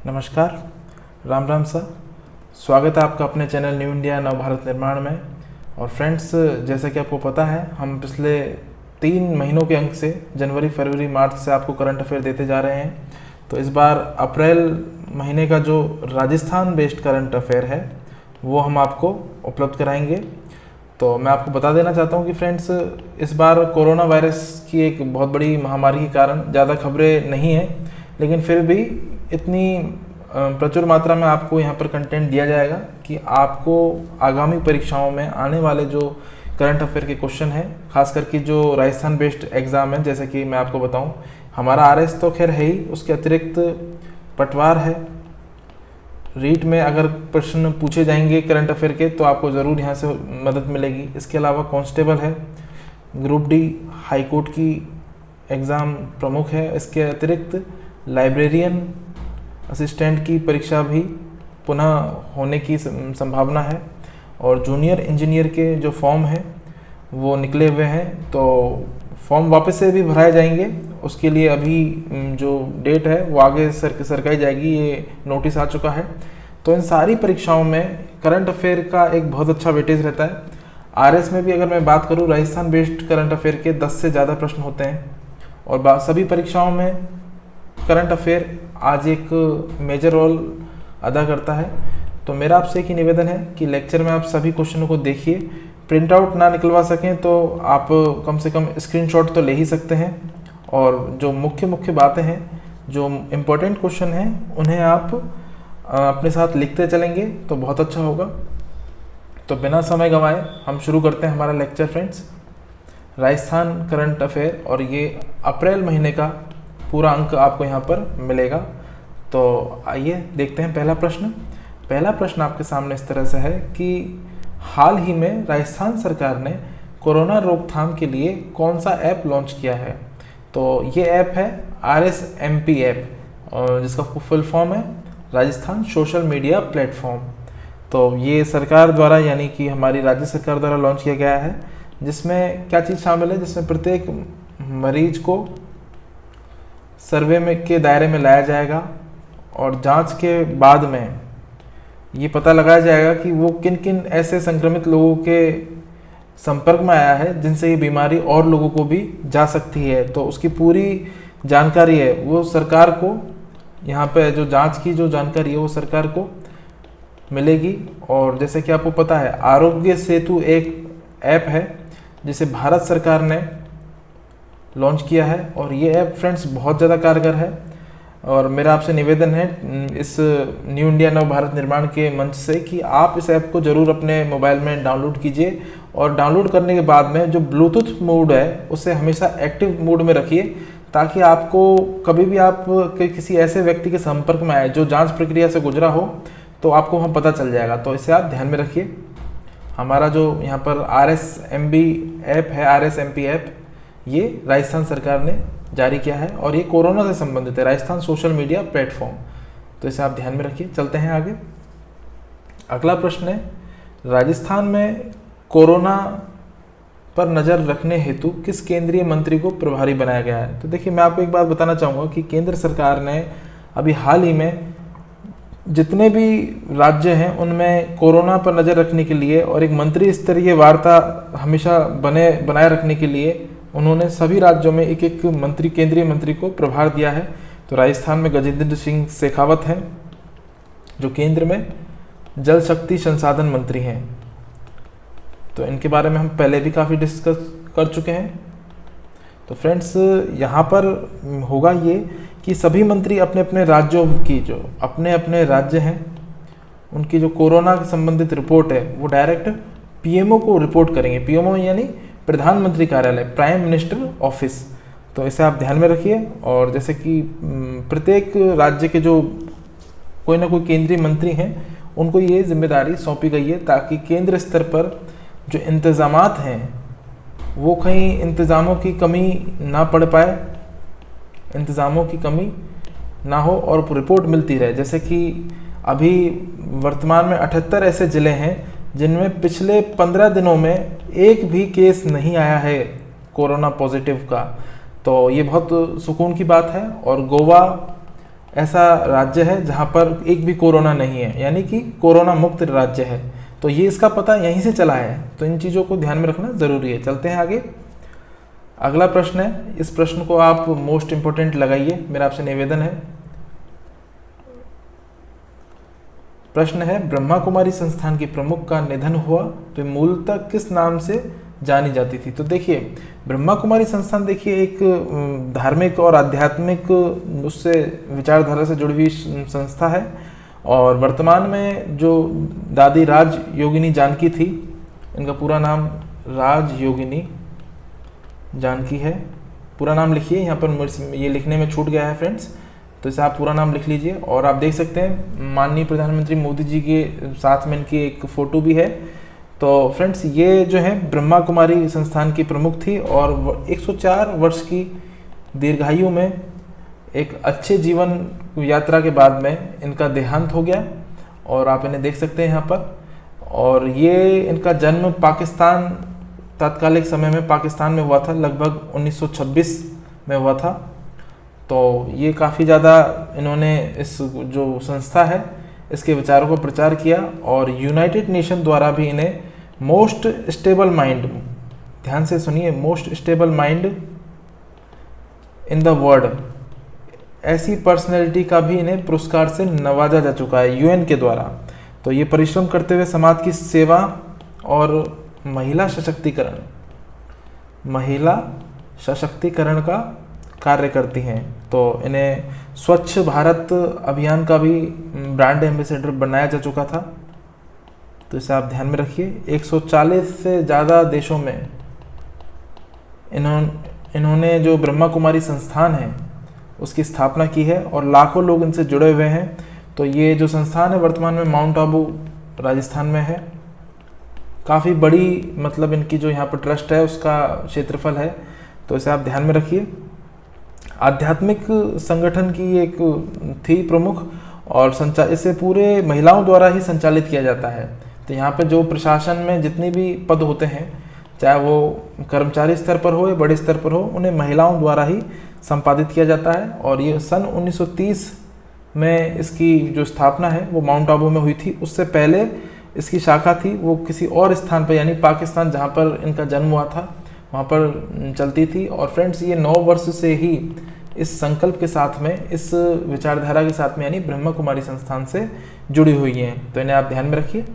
नमस्कार, राम राम सर। स्वागत है आपका अपने चैनल न्यू इंडिया नव भारत निर्माण में। और फ्रेंड्स, जैसा कि आपको पता है, हम पिछले 3 महीनों के अंक से जनवरी, फरवरी, मार्च से आपको करंट अफेयर देते जा रहे हैं। तो इस बार अप्रैल महीने का जो राजस्थान बेस्ड करंट अफेयर है वो हम आपको उपलब्ध कराएंगे। तो मैं आपको बता देना चाहता हूँ कि फ्रेंड्स, इस बार कोरोना वायरस की एक बहुत बड़ी महामारी के कारण ज़्यादा खबरें नहीं हैं, लेकिन फिर भी इतनी प्रचुर मात्रा में आपको यहाँ पर कंटेंट दिया जाएगा कि आपको आगामी परीक्षाओं में आने वाले जो करंट अफेयर के क्वेश्चन हैं, खास करके जो राजस्थान बेस्ड एग्ज़ाम है, जैसे कि मैं आपको बताऊं, हमारा आरएस तो खैर है ही, उसके अतिरिक्त पटवार है। रीट में अगर प्रश्न पूछे जाएंगे करंट अफेयर के तो आपको ज़रूर यहाँ से मदद मिलेगी। इसके अलावा कांस्टेबल है, ग्रुप डी हाई कोर्ट की एग्ज़ाम प्रमुख है। इसके अतिरिक्त लाइब्रेरियन असिस्टेंट की परीक्षा भी पुनः होने की संभावना है। और जूनियर इंजीनियर के जो फॉर्म हैं वो निकले हुए हैं, तो फॉर्म वापस से भी भराए जाएंगे। उसके लिए अभी जो डेट है वो आगे सरकाई जाएगी, ये नोटिस आ चुका है। तो इन सारी परीक्षाओं में करंट अफेयर का एक बहुत अच्छा वेटेज रहता है। आरएस में भी अगर मैं बात करूँ, राजस्थान बेस्ड करंट अफेयर के 10 से ज़्यादा प्रश्न होते हैं। और सभी परीक्षाओं में करंट अफेयर आज एक मेजर रोल अदा करता है। तो मेरा आपसे एक ही निवेदन है कि लेक्चर में आप सभी क्वेश्चनों को देखिए। प्रिंट आउट ना निकलवा सकें तो आप कम से कम स्क्रीनशॉट तो ले ही सकते हैं, और जो मुख्य बातें हैं, जो इम्पोर्टेंट क्वेश्चन हैं, उन्हें आप अपने साथ लिखते चलेंगे तो बहुत अच्छा होगा। तो बिना समय गंवाए हम शुरू करते हैं हमारा lecture friends. Rajasthan current affair, और ये अप्रैल महीने का पूरा अंक आपको यहाँ पर मिलेगा। तो आइए देखते हैं पहला प्रश्न आपके सामने इस तरह से है कि हाल ही में राजस्थान सरकार ने कोरोना रोकथाम के लिए कौन सा ऐप लॉन्च किया है। तो ये ऐप है RSMP ऐप, जिसका फुल फॉर्म है राजस्थान सोशल मीडिया प्लेटफॉर्म। तो ये सरकार द्वारा, यानी कि हमारी राज्य सरकार द्वारा लॉन्च किया गया है। जिसमें क्या चीज़ शामिल है, जिसमें प्रत्येक मरीज को सर्वे में के दायरे में लाया जाएगा और जांच के बाद में ये पता लगाया जाएगा कि वो किन किन ऐसे संक्रमित लोगों के संपर्क में आया है जिनसे ये बीमारी और लोगों को भी जा सकती है। तो उसकी पूरी जानकारी है वो सरकार को, यहाँ पे जो जांच की जो जानकारी है वो सरकार को मिलेगी। और जैसे कि आपको पता है, आरोग्य सेतु एक ऐप है जिसे भारत सरकार ने लॉन्च किया है, और ये ऐप फ्रेंड्स बहुत ज़्यादा कारगर है। और मेरा आपसे निवेदन है इस न्यू इंडिया नव भारत निर्माण के मंच से कि आप इस ऐप को ज़रूर अपने मोबाइल में डाउनलोड कीजिए, और डाउनलोड करने के बाद में जो ब्लूटूथ मोड है उसे हमेशा एक्टिव मोड में रखिए, ताकि आपको कभी भी आप किसी ऐसे व्यक्ति के संपर्क में आए जो जांच प्रक्रिया से गुजरा हो तो आपको वहाँ पता चल जाएगा। तो इसे आप ध्यान में रखिए। हमारा जो यहाँ पर RSMP ऐप ये राजस्थान सरकार ने जारी किया है, और ये कोरोना से संबंधित है, राजस्थान सोशल मीडिया प्लेटफॉर्म। तो इसे आप ध्यान में रखिए। चलते हैं आगे। अगला प्रश्न है, राजस्थान में कोरोना पर नज़र रखने हेतु किस केंद्रीय मंत्री को प्रभारी बनाया गया है। तो देखिए, मैं आपको एक बात बताना चाहूँगा कि केंद्र सरकार ने अभी हाल ही में जितने भी राज्य हैं उनमें कोरोना पर नज़र रखने के लिए और एक मंत्री स्तरीय वार्ता हमेशा बनाए रखने के लिए उन्होंने सभी राज्यों में एक एक केंद्रीय मंत्री को प्रभार दिया है। तो राजस्थान में गजेंद्र सिंह शेखावत हैं, जो केंद्र में जल शक्ति संसाधन मंत्री हैं। तो इनके बारे में हम पहले भी काफ़ी डिस्कस कर चुके हैं। तो फ्रेंड्स, यहाँ पर होगा ये कि सभी मंत्री अपने अपने राज्यों की, जो अपने अपने राज्य हैं, उनकी जो कोरोना से संबंधित रिपोर्ट है वो डायरेक्ट पीएमओ को रिपोर्ट करेंगे। पीएमओ यानी प्रधानमंत्री कार्यालय, प्राइम मिनिस्टर ऑफिस। तो इसे आप ध्यान में रखिए। और जैसे कि प्रत्येक राज्य के जो कोई ना कोई केंद्रीय मंत्री हैं उनको ये जिम्मेदारी सौंपी गई है, ताकि केंद्र स्तर पर जो इंतज़ामात हैं वो कहीं इंतज़ामों की कमी ना पड़ पाए, इंतज़ामों की कमी ना हो और रिपोर्ट मिलती रहे। जैसे कि अभी वर्तमान में 78 ऐसे ज़िले हैं जिनमें पिछले 15 दिनों में एक भी केस नहीं आया है कोरोना पॉजिटिव का। तो ये बहुत सुकून की बात है। और गोवा ऐसा राज्य है जहाँ पर एक भी कोरोना नहीं है, यानी कि कोरोना मुक्त राज्य है। तो ये इसका पता यहीं से चला है, तो इन चीज़ों को ध्यान में रखना ज़रूरी है। चलते हैं आगे। अगला प्रश्न है, इस प्रश्न को आप मोस्ट इम्पोर्टेंट लगाइए, मेरा आपसे निवेदन है। प्रश्न है, ब्रह्मा कुमारी संस्थान की प्रमुख का निधन हुआ तो मूलतः किस नाम से जानी जाती थी? तो देखिए, ब्रह्मा कुमारी संस्थान देखिए एक धार्मिक और आध्यात्मिक उससे विचारधारा से जुड़ी हुई संस्था है, और वर्तमान में जो दादी राज योगिनी जानकी थी, इनका पूरा नाम राज योगिनी जानकी है। पूरा नाम लिखिए, यहाँ पर ये लिखने में छूट गया है फ्रेंड्स, तो इसे आप पूरा नाम लिख लीजिए। और आप देख सकते हैं माननीय प्रधानमंत्री मोदी जी के साथ में इनकी एक फ़ोटो भी है। तो फ्रेंड्स, ये जो है ब्रह्मा कुमारी संस्थान की प्रमुख थी, और 104 वर्ष की दीर्घायु में एक अच्छे जीवन यात्रा के बाद में इनका देहांत हो गया, और आप इन्हें देख सकते हैं यहाँ पर। और ये इनका जन्म पाकिस्तान, तात्कालिक समय में पाकिस्तान में हुआ था, लगभग 1926 में हुआ था। तो ये काफ़ी ज़्यादा इन्होंने इस जो संस्था है इसके विचारों को प्रचार किया, और यूनाइटेड नेशन द्वारा भी इन्हें मोस्ट स्टेबल माइंड, ध्यान से सुनिए, most stable mind in the world, ऐसी पर्सनैलिटी का भी इन्हें पुरस्कार से नवाजा जा चुका है यूएन के द्वारा। तो ये परिश्रम करते हुए समाज की सेवा और महिला सशक्तिकरण का कार्य करती हैं। तो इन्हें स्वच्छ भारत अभियान का भी ब्रांड एम्बेसडर बनाया जा चुका था, तो इसे आप ध्यान में रखिए। 140 से ज़्यादा देशों में इन्होंने जो ब्रह्मा कुमारी संस्थान है उसकी स्थापना की है, और लाखों लोग इनसे जुड़े हुए हैं। तो ये जो संस्थान है वर्तमान में माउंट आबू राजस्थान में है। काफ़ी बड़ी मतलब इनकी जो यहाँ पर ट्रस्ट है उसका क्षेत्रफल है, तो इसे आप ध्यान में रखिए। आध्यात्मिक संगठन की एक थी प्रमुख, और इसे पूरे महिलाओं द्वारा ही संचालित किया जाता है। तो यहाँ पे जो प्रशासन में जितने भी पद होते हैं, चाहे वो कर्मचारी स्तर पर हो या बड़े स्तर पर हो, उन्हें महिलाओं द्वारा ही संपादित किया जाता है। और ये सन 1930 में इसकी जो स्थापना है वो माउंट आबू में हुई थी। उससे पहले इसकी शाखा थी वो किसी और स्थान पर, यानी पाकिस्तान जहाँ पर इनका जन्म हुआ था वहाँ पर चलती थी। और फ्रेंड्स, ये 9 वर्ष से ही इस संकल्प के साथ में, इस विचारधारा के साथ में, यानी ब्रह्मा कुमारी संस्थान से जुड़ी हुई हैं। तो इन्हें आप ध्यान में रखिए।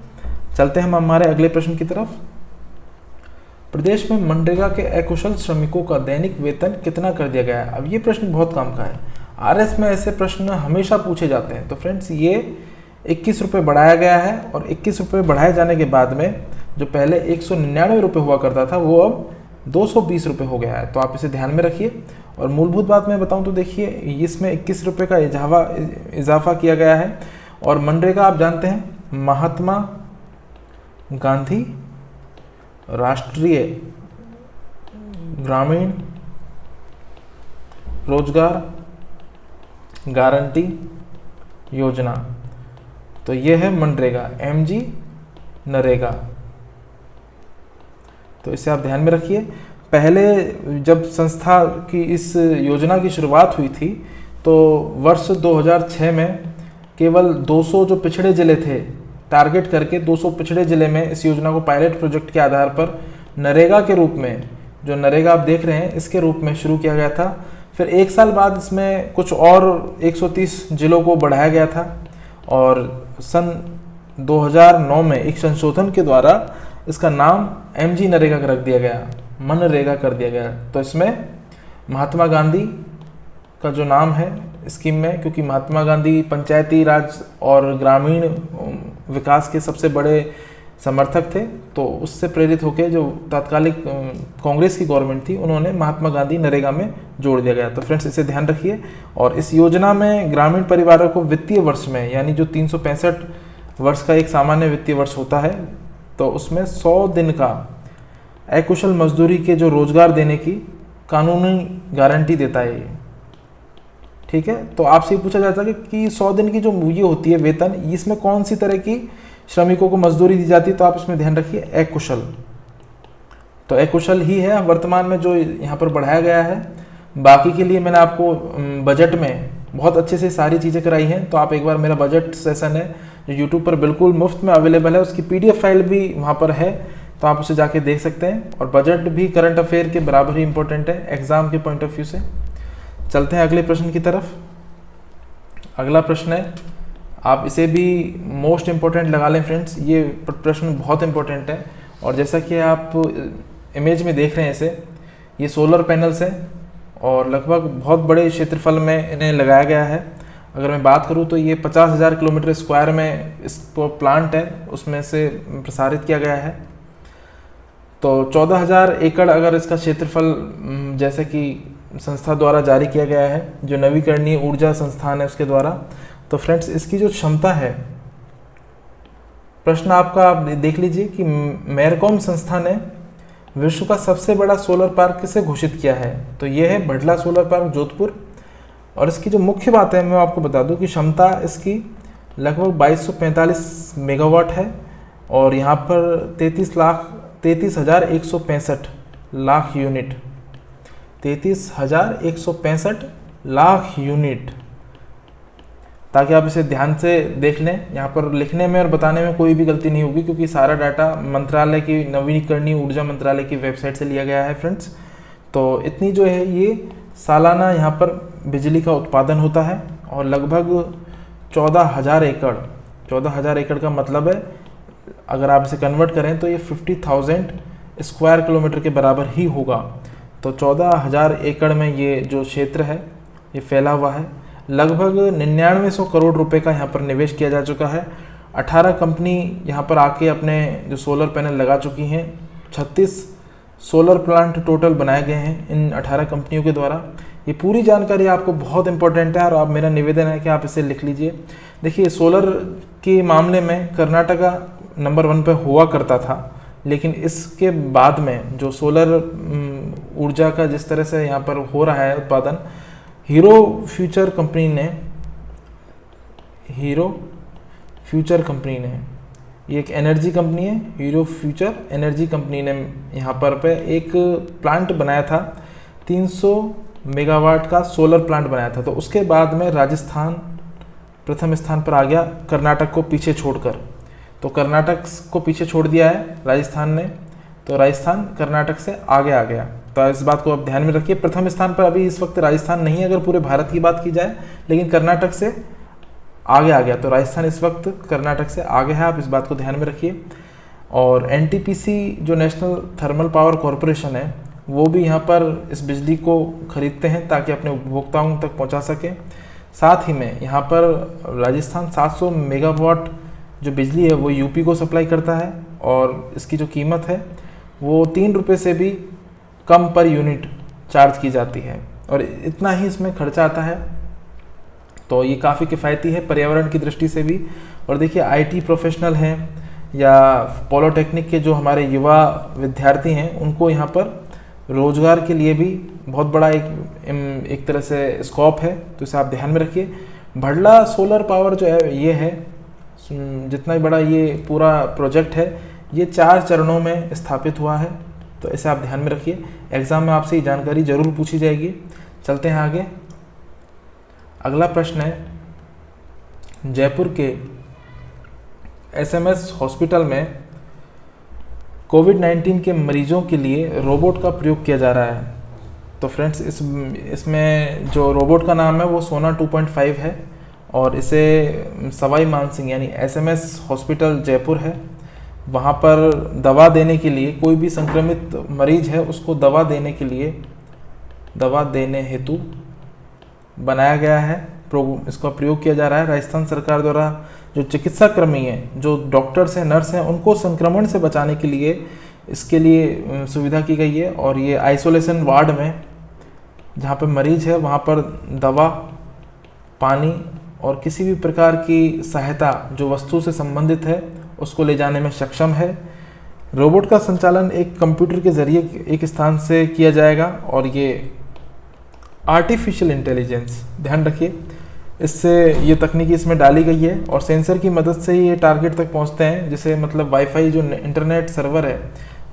चलते हैं हम हमारे अगले प्रश्न की तरफ। प्रदेश में मनरेगा के अकुशल श्रमिकों का दैनिक वेतन कितना कर दिया गया है? अब ये प्रश्न बहुत काम का है, आरएस में ऐसे प्रश्न हमेशा पूछे जाते हैं। तो फ्रेंड्स, ये 21 रुपये बढ़ाया गया है, और 21 रुपये बढ़ाए जाने के बाद में जो पहले 199 रुपये हुआ करता था वो अब 220 रुपये हो गया है। तो आप इसे ध्यान में रखिए। और मूलभूत बात मैं बताऊं तो देखिए, इसमें 21 रुपये का इजाफा किया गया है। और मनरेगा आप जानते हैं महात्मा गांधी राष्ट्रीय ग्रामीण रोजगार गारंटी योजना, तो यह है मनरेगा, MG नरेगा। तो इसे आप ध्यान में रखिए। पहले जब संस्था की इस योजना की शुरुआत हुई थी तो वर्ष 2006 में केवल 200 जो पिछड़े ज़िले थे, टारगेट करके 200 पिछड़े ज़िले में इस योजना को पायलट प्रोजेक्ट के आधार पर नरेगा के रूप में, जो नरेगा आप देख रहे हैं इसके रूप में शुरू किया गया था। फिर 1 साल बाद इसमें कुछ और 130 ज़िलों को बढ़ाया गया था, और सन 2009 में एक संशोधन के द्वारा इसका नाम MG नरेगा रख दिया गया, मनरेगा कर दिया गया। तो इसमें महात्मा गांधी का जो नाम है स्कीम में, क्योंकि महात्मा गांधी पंचायती राज और ग्रामीण विकास के सबसे बड़े समर्थक थे, तो उससे प्रेरित होकर जो तात्कालिक कांग्रेस की गवर्नमेंट थी उन्होंने महात्मा गांधी नरेगा में जोड़ दिया गया। तो फ्रेंड्स, इसे ध्यान रखिए। और इस योजना में ग्रामीण परिवारों को वित्तीय वर्ष में, यानी जो 365 वर्ष का एक सामान्य वित्तीय वर्ष होता है, तो उसमें 100 दिन का अकुशल मजदूरी के जो रोजगार देने की कानूनी गारंटी देता है ये, ठीक है। तो आपसे पूछा जाता है कि 100 दिन की जो ये होती है वेतन, इसमें कौन सी तरह की श्रमिकों को मजदूरी दी जाती है? तो आप इसमें ध्यान रखिए अकुशल। तो अकुशल ही है वर्तमान में जो यहाँ पर बढ़ाया गया है। बाकी के लिए मैंने आपको बजट में बहुत अच्छे से सारी चीज़ें कराई हैं। तो आप एक बार, मेरा बजट सेशन है जो यूट्यूब पर बिल्कुल मुफ्त में अवेलेबल है, उसकी PDF फाइल भी वहाँ पर है, तो आप उसे जाके देख सकते हैं। और बजट भी करंट अफेयर के बराबर ही इंपॉर्टेंट है एग्ज़ाम के पॉइंट ऑफ व्यू से। चलते हैं अगले प्रश्न की तरफ। अगला प्रश्न है, आप इसे भी मोस्ट इम्पोर्टेंट लगा लें फ्रेंड्स, ये प्रश्न बहुत इंपॉर्टेंट है। और जैसा कि आप इमेज में देख रहे हैं इसे, ये सोलर पैनल्स हैं और लगभग बहुत बड़े क्षेत्रफल में इन्हें लगाया गया है। अगर मैं बात करूँ तो ये 50,000 किलोमीटर स्क्वायर में इस प्लांट है, उसमें से प्रसारित किया गया है। तो 14,000 एकड़ अगर इसका क्षेत्रफल जैसे कि संस्था द्वारा जारी किया गया है, जो नवीकरणीय ऊर्जा संस्थान है उसके द्वारा। तो फ्रेंड्स इसकी जो क्षमता है, प्रश्न आपका आप देख लीजिए कि मैरकॉम संस्था ने विश्व का सबसे बड़ा सोलर पार्क किसे घोषित किया है। तो ये है भडला सोलर पार्क जोधपुर। और इसकी जो मुख्य बात है मैं आपको बता दूं कि क्षमता इसकी लगभग 2245 मेगावाट है और यहाँ पर 33,165 लाख यूनिट, 33,165 लाख यूनिट, ताकि आप इसे ध्यान से देख लें। यहाँ पर लिखने में और बताने में कोई भी गलती नहीं होगी, क्योंकि सारा डाटा मंत्रालय की, नवीकरणीय ऊर्जा मंत्रालय की वेबसाइट से लिया गया है फ्रेंड्स। तो इतनी जो है ये सालाना यहाँ पर बिजली का उत्पादन होता है और लगभग 14,000 एकड़, 14,000 एकड़ का मतलब है अगर आप इसे कन्वर्ट करें तो ये 50,000 स्क्वायर किलोमीटर के बराबर ही होगा। तो 14,000 एकड़ में ये जो क्षेत्र है ये फैला हुआ है। लगभग 9900 करोड़ रुपए का यहाँ पर निवेश किया जा चुका है। 18 कंपनी यहाँ पर आके अपने जो सोलर पैनल लगा चुकी हैं। 36 सोलर प्लांट टोटल बनाए गए हैं इन 18 कंपनियों के द्वारा। ये पूरी जानकारी आपको बहुत इंपॉर्टेंट है और आप, मेरा निवेदन है कि आप इसे लिख लीजिए। देखिए, सोलर के मामले में कर्नाटका नंबर 1 पे हुआ करता था, लेकिन इसके बाद में जो सोलर ऊर्जा का जिस तरह से यहाँ पर हो रहा है उत्पादन, हीरो फ्यूचर कंपनी ने, ये एक एनर्जी कंपनी है, हीरो फ्यूचर एनर्जी कंपनी ने यहाँ पर एक प्लांट बनाया था, 300 मेगावाट का सोलर प्लांट बनाया था। तो उसके बाद में राजस्थान प्रथम स्थान पर आ गया, कर्नाटक को पीछे छोड़कर। तो कर्नाटक को पीछे छोड़ दिया है राजस्थान ने, तो राजस्थान कर्नाटक से आगे आ गया। तो इस बात को आप ध्यान में रखिए। प्रथम स्थान पर अभी इस वक्त राजस्थान नहीं है अगर पूरे भारत की बात की जाए, लेकिन कर्नाटक से आगे आ गया। तो राजस्थान इस वक्त कर्नाटक से आगे है, आप इस बात को ध्यान में रखिए। और NTPC जो नेशनल थर्मल पावर कॉरपोरेशन है, वो भी यहाँ पर इस बिजली को खरीदते हैं ताकि अपने उपभोक्ताओं तक पहुँचा सकें। साथ ही में यहाँ पर राजस्थान 700 मेगावाट जो बिजली है वो यूपी को सप्लाई करता है और इसकी जो कीमत है वो 3 रुपये से भी कम पर यूनिट चार्ज की जाती है और इतना ही इसमें खर्चा आता है। तो ये काफ़ी किफ़ायती है पर्यावरण की दृष्टि से भी। और देखिए, IT प्रोफेशनल हैं या पॉलिटेक्निक के जो हमारे युवा विद्यार्थी हैं, उनको यहाँ पर रोजगार के लिए भी बहुत बड़ा एक तरह से स्कोप है। तो इसे आप ध्यान में रखिए। भडला सोलर पावर जो है, ये है जितना बड़ा ये पूरा प्रोजेक्ट है, ये 4 चरणों में स्थापित हुआ है। तो इसे आप ध्यान में रखिए, एग्जाम में आपसे ये जानकारी जरूर पूछी जाएगी। चलते हैं आगे। अगला प्रश्न है, जयपुर के SMS हॉस्पिटल में कोविड-19 के मरीजों के लिए रोबोट का प्रयोग किया जा रहा है। तो फ्रेंड्स इसमें जो रोबोट का नाम है वो सोना 2.5 है और इसे सवाई मानसिंह यानी SMS हॉस्पिटल जयपुर है, वहाँ पर दवा देने के लिए, कोई भी संक्रमित मरीज है उसको दवा देने हेतु बनाया गया है, इसका प्रयोग किया जा रहा है। राजस्थान सरकार द्वारा जो चिकित्सा कर्मी हैं, जो डॉक्टर्स हैं, नर्स हैं, उनको संक्रमण से बचाने के लिए इसके लिए सुविधा की गई है। और ये आइसोलेशन वार्ड में जहाँ पर मरीज है वहाँ पर दवा, पानी और किसी भी प्रकार की सहायता जो वस्तु से संबंधित है उसको ले जाने में सक्षम है। रोबोट का संचालन एक कंप्यूटर के जरिए एक स्थान से किया जाएगा और ये आर्टिफिशियल इंटेलिजेंस, ध्यान रखिए, इससे ये तकनीकी इसमें डाली गई है और सेंसर की मदद से ही ये टारगेट तक पहुंचते हैं, जिसे मतलब वाईफाई जो इंटरनेट सर्वर है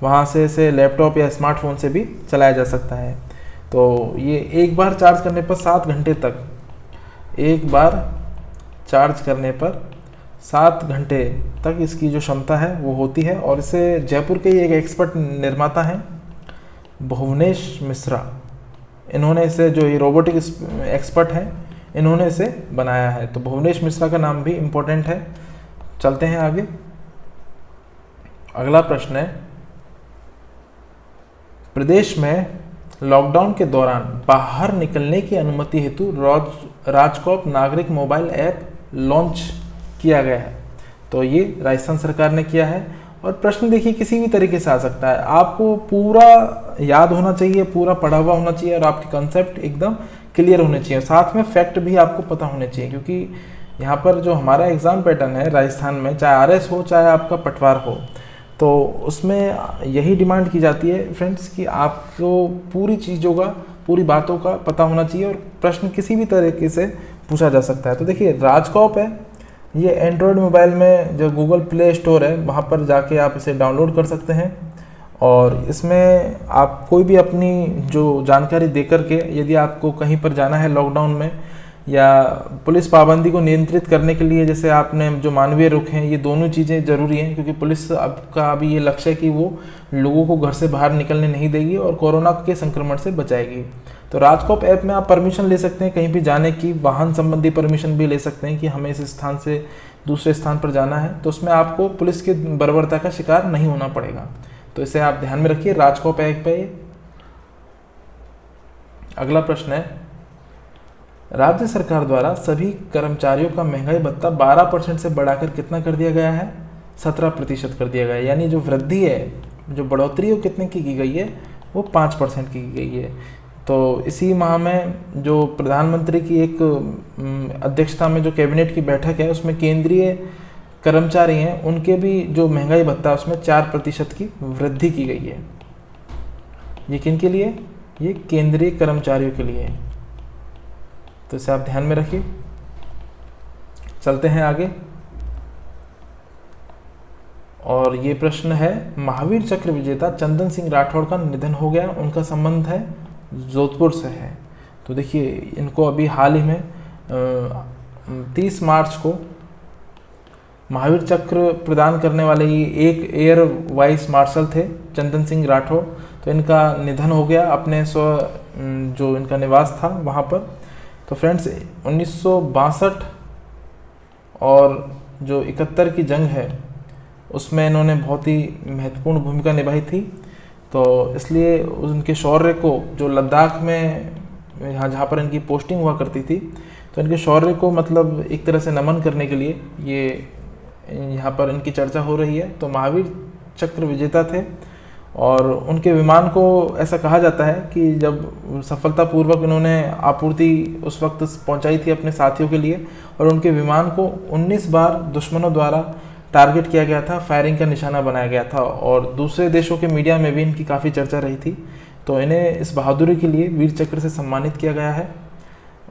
वहाँ से इसे लैपटॉप या स्मार्टफोन से भी चलाया जा सकता है। तो ये एक बार चार्ज करने पर 7 घंटे तक एक बार चार्ज करने पर 7 घंटे तक इसकी जो क्षमता है वो होती है। और इसे जयपुर के ही एक एक्सपर्ट निर्माता हैं भुवनेश मिश्रा, इन्होंने इसे, जो ये रोबोटिक एक्सपर्ट हैं, इन्होंने इसे बनाया है। तो भुवनेश मिश्रा का नाम भी इम्पोर्टेंट है। चलते हैं आगे। अगला प्रश्न है, प्रदेश में लॉकडाउन के दौरान बाहर निकलने की अनुमति हेतु राजकॉप नागरिक मोबाइल ऐप लॉन्च किया गया है। तो ये राजस्थान सरकार ने किया है। और प्रश्न देखिए किसी भी तरीके से आ सकता है, आपको पूरा याद होना चाहिए, पूरा पढ़ा हुआ होना चाहिए और आपके कंसेप्ट एकदम क्लियर होने चाहिए, साथ में फैक्ट भी आपको पता होने चाहिए। क्योंकि यहाँ पर जो हमारा एग्ज़ाम पैटर्न है राजस्थान में, चाहे आरएस हो चाहे आपका पटवार हो, तो उसमें यही डिमांड की जाती है फ्रेंड्स कि आपको पूरी चीज़ों का, पूरी बातों का पता होना चाहिए और प्रश्न किसी भी तरीके से पूछा जा सकता है। तो देखिए राजकॉप है, ये एंड्रॉयड मोबाइल में जो गूगल प्ले स्टोर है वहाँ पर जाके आप इसे डाउनलोड कर सकते हैं। और इसमें आप कोई भी अपनी जो जानकारी दे करके, यदि आपको कहीं पर जाना है लॉकडाउन में, या पुलिस पाबंदी को नियंत्रित करने के लिए, जैसे आपने जो मानवीय रुख हैं, ये दोनों चीज़ें ज़रूरी हैं। क्योंकि पुलिस का अभी ये लक्ष्य है कि वो लोगों को घर से बाहर निकलने नहीं देगी और कोरोना के संक्रमण से बचाएगी। तो राजकॉप ऐप में आप परमिशन ले सकते हैं कहीं भी जाने की, वाहन संबंधी परमिशन भी ले सकते हैं कि हमें इस स्थान से दूसरे स्थान पर जाना है। तो उसमें आपको पुलिस की बर्बरता का शिकार नहीं होना पड़ेगा। तो इसे आप ध्यान में रखिए, राजकॉप ऐप पे। अगला प्रश्न है, राज्य सरकार द्वारा सभी कर्मचारियों का महंगाई भत्ता 12% से बढ़ाकर कितना कर दिया गया है? 17% कर दिया गया है। यानी जो वृद्धि है, जो बढ़ोतरी वो कितने की गई है? वो 5% की गई है। तो इसी माह में जो प्रधानमंत्री की एक अध्यक्षता में जो कैबिनेट की बैठक है, उसमें केंद्रीय कर्मचारी हैं, उनके भी जो महंगाई भत्ता उसमें 4% की वृद्धि की गई है। ये किन के लिए? ये केंद्रीय कर्मचारियों के लिए। तो इसे आप ध्यान में रखिए। चलते हैं आगे। और ये प्रश्न है, महावीर चक्र विजेता चंदन सिंह राठौड़ का निधन हो गया, उनका संबंध है जोधपुर से है। तो देखिए इनको अभी हाल ही में 30 मार्च को महावीर चक्र प्रदान करने वाले ये एक एयर वाइस मार्शल थे चंदन सिंह राठौड़। तो इनका निधन हो गया अपने जो इनका निवास था वहाँ पर। तो फ्रेंड्स 1962 और जो 71 की जंग है उसमें इन्होंने बहुत ही महत्वपूर्ण भूमिका निभाई थी। तो इसलिए उनके शौर्य को, जो लद्दाख में जहाँ पर इनकी पोस्टिंग हुआ करती थी, तो इनके शौर्य को मतलब एक तरह से नमन करने के लिए ये यहाँ पर इनकी चर्चा हो रही है। तो महावीर चक्र विजेता थे और उनके विमान को ऐसा कहा जाता है कि जब सफलतापूर्वक इन्होंने आपूर्ति उस वक्त पहुंचाई थी अपने साथियों के लिए, और उनके विमान को 19 बार दुश्मनों द्वारा टारगेट किया गया था, फायरिंग का निशाना बनाया गया था। और दूसरे देशों के मीडिया में भी इनकी काफ़ी चर्चा रही थी। तो इन्हें इस बहादुरी के लिए वीर चक्र से सम्मानित किया गया है।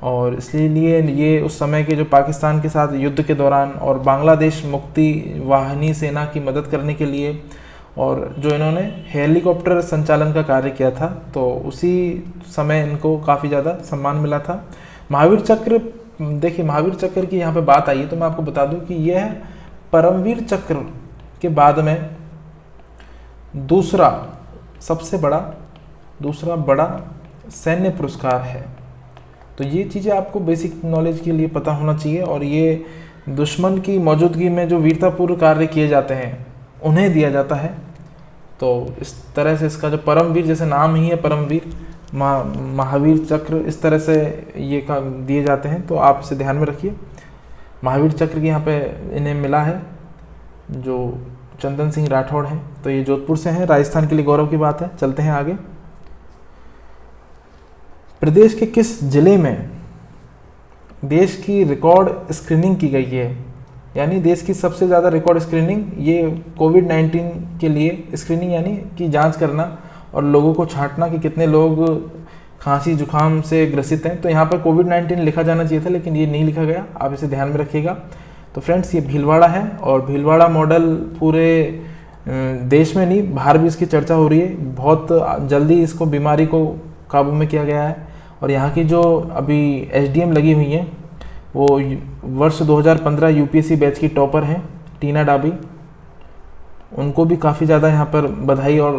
और इसलिए ये उस समय के जो पाकिस्तान के साथ युद्ध के दौरान और बांग्लादेश मुक्ति वाहिनी सेना की मदद करने के लिए, और जो इन्होंने हेलीकॉप्टर संचालन का कार्य किया था, तो उसी समय इनको काफ़ी ज़्यादा सम्मान मिला था। महावीर चक्र, देखिए महावीर चक्र की यहाँ पे बात आई है तो मैं आपको बता दूं कि यह परमवीर चक्र के बाद में दूसरा बड़ा सैन्य पुरस्कार है। तो ये चीज़ें आपको बेसिक नॉलेज के लिए पता होना चाहिए। और ये दुश्मन की मौजूदगी में जो वीरतापूर्ण कार्य किए जाते हैं उन्हें दिया जाता है। तो इस तरह से इसका जो परमवीर, जैसे नाम ही है परमवीर, महावीर चक्र, इस तरह से ये दिए जाते हैं। तो आप इसे ध्यान में रखिए। महावीर चक्र की यहाँ पे इन्हें मिला है जो चंदन सिंह राठौड़ हैं। तो ये जोधपुर से हैं, राजस्थान के लिए गौरव की बात है। चलते हैं आगे। प्रदेश के किस जिले में देश की रिकॉर्ड स्क्रीनिंग की गई है? यानी देश की सबसे ज़्यादा रिकॉर्ड स्क्रीनिंग, ये कोविड-19 के लिए स्क्रीनिंग यानी कि जांच करना और लोगों को छांटना कि कितने लोग खांसी जुकाम से ग्रसित हैं। तो यहाँ पर कोविड-19 लिखा जाना चाहिए था, लेकिन ये नहीं लिखा गया, आप इसे ध्यान में रखिएगा। तो फ्रेंड्स ये भीलवाड़ा है, और भीलवाड़ा मॉडल पूरे देश में नहीं, बाहर भी इसकी चर्चा हो रही है। बहुत जल्दी इसको बीमारी को काबू में किया गया है। और यहाँ की जो अभी एसडीएम लगी हुई हैं वो वर्ष 2015 यूपीएससी बैच की टॉपर हैं टीना डाबी। उनको भी काफ़ी ज़्यादा यहाँ पर बधाई और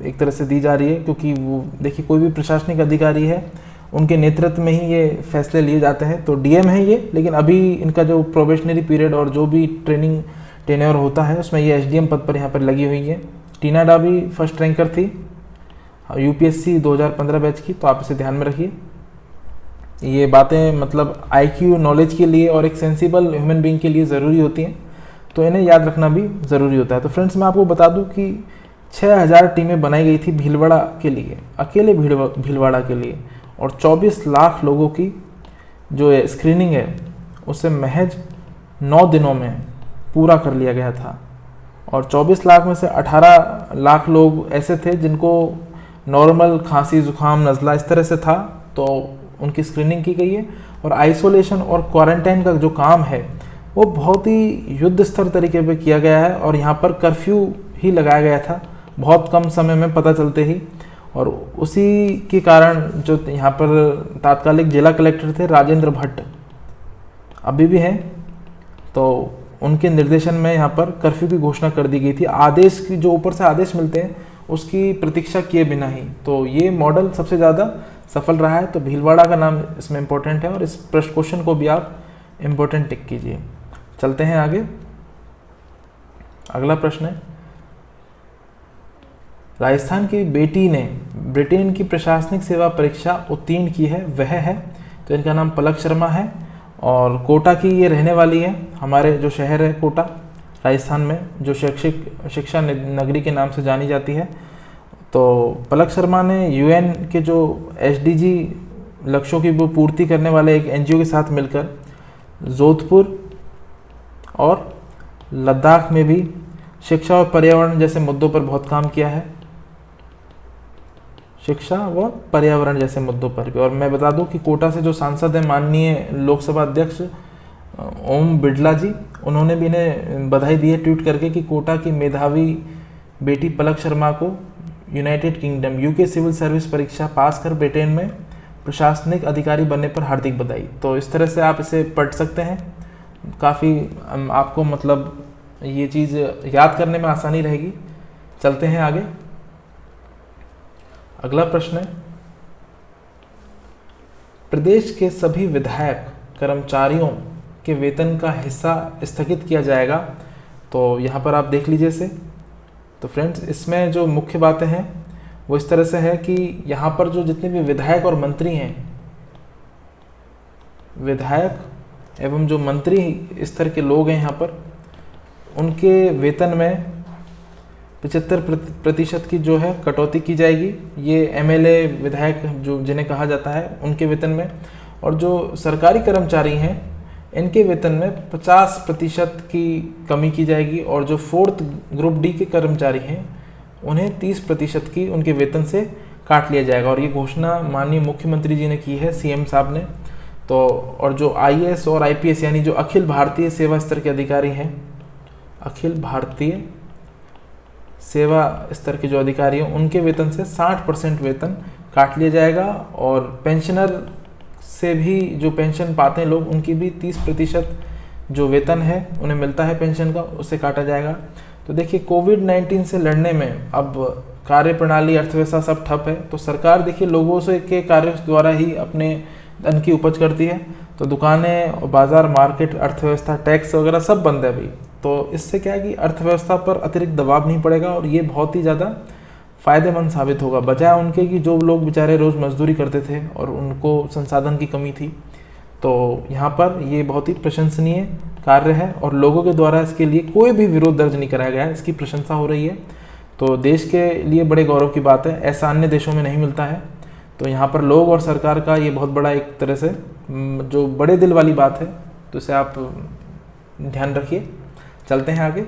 एक तरह से दी जा रही है, क्योंकि वो देखिए कोई भी प्रशासनिक अधिकारी है उनके नेतृत्व में ही ये फैसले लिए जाते हैं। तो डीएम है ये, लेकिन अभी इनका जो प्रोबेशनरी पीरियड और जो भी ट्रेनिंग टेन्योर होता है उसमें ये एसडीएम पद पर यहाँ पर लगी हुई है। टीना डाबी फर्स्ट रैंकर थी यूपीएससी 2015 बैच की, तो आप इसे ध्यान में रखिए। ये बातें मतलब आईक्यू नॉलेज के लिए और एक सेंसिबल ह्यूमन बीइंग के लिए ज़रूरी होती हैं, तो इन्हें याद रखना भी ज़रूरी होता है। तो फ्रेंड्स मैं आपको बता दूं कि 6000 टीमें बनाई गई थी भीलवाड़ा के लिए, अकेले भीलवाड़ा के लिए, और 24 लाख लोगों की जो स्क्रीनिंग है उसे महज 9 दिनों में पूरा कर लिया गया था। और 24 लाख में से 18 लाख लोग ऐसे थे जिनको नॉर्मल खांसी जुकाम नज़ला इस तरह से था, तो उनकी स्क्रीनिंग की गई है। और आइसोलेशन और क्वारंटाइन का जो काम है वो बहुत ही युद्ध स्तर तरीके पे किया गया है, और यहाँ पर कर्फ्यू ही लगाया गया था बहुत कम समय में पता चलते ही। और उसी के कारण जो यहाँ पर तात्कालिक जिला कलेक्टर थे राजेंद्र भट्ट, अभी भी हैं, तो उनके निर्देशन में यहाँ पर कर्फ्यू की घोषणा कर दी गई थी। आदेश की जो ऊपर से आदेश मिलते हैं उसकी प्रतीक्षा किए बिना ही, तो ये मॉडल सबसे ज़्यादा सफल रहा है। तो भीलवाड़ा का नाम इसमें इम्पोर्टेंट है, और इस प्रश्न क्वेश्चन को भी आप इम्पोर्टेंट टिक कीजिए। चलते हैं आगे। अगला प्रश्न है, राजस्थान की बेटी ने ब्रिटेन की प्रशासनिक सेवा परीक्षा उत्तीर्ण की है, वह है? तो इनका नाम पलक शर्मा है, और कोटा की ये रहने वाली है। हमारे जो शहर है कोटा राजस्थान में, जो शिक्षा नगरी के नाम से जानी जाती है। तो पलक शर्मा ने यूएन के जो एसडीजी लक्ष्यों की वो पूर्ति करने वाले एक एनजीओ के साथ मिलकर जोधपुर और लद्दाख में भी शिक्षा और पर्यावरण जैसे मुद्दों पर बहुत काम किया है, शिक्षा व पर्यावरण जैसे मुद्दों पर भी। और मैं बता दूं कि कोटा से जो सांसद हैं माननीय लोकसभा अध्यक्ष ओम बिड़ला जी, उन्होंने भी इन्हें बधाई दी है ट्वीट करके कि कोटा की मेधावी बेटी पलक शर्मा को United Kingdom UK civil service परीक्षा पास कर ब्रिटेन में प्रशासनिक अधिकारी बनने पर हार्दिक बधाई। तो इस तरह से आप इसे पढ़ सकते हैं, काफ़ी आपको मतलब ये चीज़ याद करने में आसानी रहेगी। चलते हैं आगे। अगला प्रश्न है, प्रदेश के सभी विधायक कर्मचारियों के वेतन का हिस्सा स्थगित किया जाएगा। तो यहाँ पर आप देख लीजिए इसे। तो फ्रेंड्स इसमें जो मुख्य बातें हैं वो इस तरह से है कि यहाँ पर जो जितने भी विधायक और मंत्री हैं, विधायक एवं जो मंत्री स्तर के लोग हैं यहाँ पर, उनके वेतन में 75% की जो है कटौती की जाएगी। ये एमएलए विधायक जो जिन्हें कहा जाता है उनके वेतन में, और जो सरकारी कर्मचारी हैं इनके वेतन में 50% की कमी की जाएगी, और जो 4th ग्रुप डी के कर्मचारी हैं उन्हें 30% की उनके वेतन से काट लिया जाएगा। और ये घोषणा माननीय मुख्यमंत्री जी ने की है, सीएम साहब ने। तो और जो आईएएस और आईपीएस यानी जो अखिल भारतीय सेवा स्तर के अधिकारी हैं, अखिल भारतीय सेवा स्तर के जो अधिकारी हैं उनके वेतन से 60% वेतन काट लिया जाएगा। और पेंशनर से भी जो पेंशन पाते हैं लोग, उनकी भी 30% जो वेतन है उन्हें मिलता है पेंशन का, उससे काटा जाएगा। तो देखिए कोविड-19 से लड़ने में अब कार्य प्रणाली अर्थव्यवस्था सब ठप है, तो सरकार देखिए लोगों से के कार्य द्वारा ही अपने धन की उपज करती है। तो दुकानें, बाजार, मार्केट, अर्थव्यवस्था, टैक्स वगैरह सब बंद है अभी। तो इससे क्या है कि अर्थव्यवस्था पर अतिरिक्त दबाव नहीं पड़ेगा, और ये बहुत ही ज़्यादा फ़ायदेमंद साबित होगा, बजाय उनके कि जो लोग बेचारे रोज़ मजदूरी करते थे और उनको संसाधन की कमी थी। तो यहाँ पर ये बहुत ही प्रशंसनीय कार्य है, और लोगों के द्वारा इसके लिए कोई भी विरोध दर्ज नहीं कराया गया है, इसकी प्रशंसा हो रही है। तो देश के लिए बड़े गौरव की बात है, ऐसा अन्य देशों में नहीं मिलता है। तो यहाँ पर लोग और सरकार का ये बहुत बड़ा एक तरह से जो बड़े दिल वाली बात है, तो इसे आप ध्यान रखिए। चलते हैं आगे।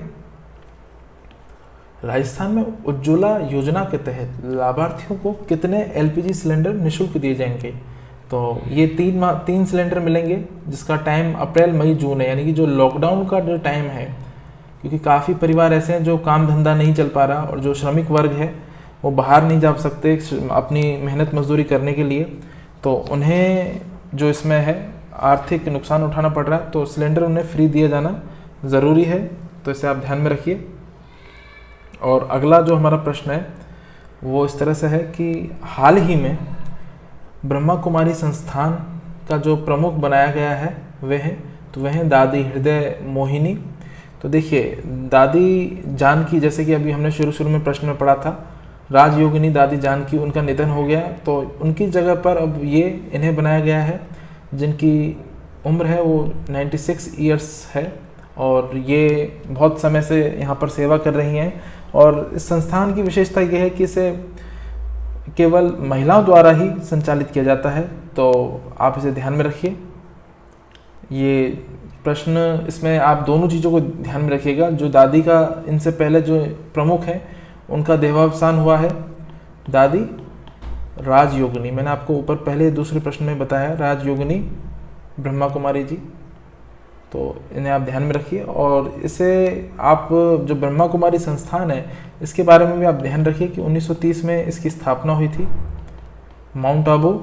राजस्थान में उज्ज्वला योजना के तहत लाभार्थियों को कितने एलपीजी सिलेंडर निःशुल्क दिए जाएंगे? तो ये 3 सिलेंडर मिलेंगे, जिसका टाइम अप्रैल, मई, जून है, यानी कि जो लॉकडाउन का जो टाइम है, क्योंकि काफ़ी परिवार ऐसे हैं जो काम धंधा नहीं चल पा रहा और जो श्रमिक वर्ग है वो बाहर नहीं जा सकते अपनी मेहनत मजदूरी करने के लिए, तो उन्हें जो इसमें है आर्थिक नुकसान उठाना पड़ रहा है, तो सिलेंडर उन्हें फ्री दिया जाना ज़रूरी है, तो इसे आप ध्यान में रखिए। और अगला जो हमारा प्रश्न है वो इस तरह से है कि हाल ही में ब्रह्मा कुमारी संस्थान का जो प्रमुख बनाया गया है वह है दादी हृदय मोहिनी। तो देखिए, दादी जानकी, जैसे कि अभी हमने शुरू में प्रश्न में पढ़ा था, राजयोगिनी दादी जानकी, उनका निधन हो गया, तो उनकी जगह पर अब ये इन्हें बनाया गया है, जिनकी उम्र है वो 96 ईयर्स है, और ये बहुत समय से यहाँ पर सेवा कर रही हैं। और इस संस्थान की विशेषता ये है कि इसे केवल महिलाओं द्वारा ही संचालित किया जाता है, तो आप इसे ध्यान में रखिए। ये प्रश्न, इसमें आप दोनों चीज़ों को ध्यान में रखिएगा। जो दादी का इनसे पहले जो प्रमुख हैं उनका देहावसान हुआ है, दादी राजयोगिनी, मैंने आपको ऊपर पहले दूसरे प्रश्न में बताया, राजयोगिनी ब्रह्मा कुमारी जी, तो इन्हें आप ध्यान में रखिए। और इसे आप जो ब्रह्मा कुमारी संस्थान है इसके बारे में भी आप ध्यान रखिए कि 1930 में इसकी स्थापना हुई थी। माउंट आबू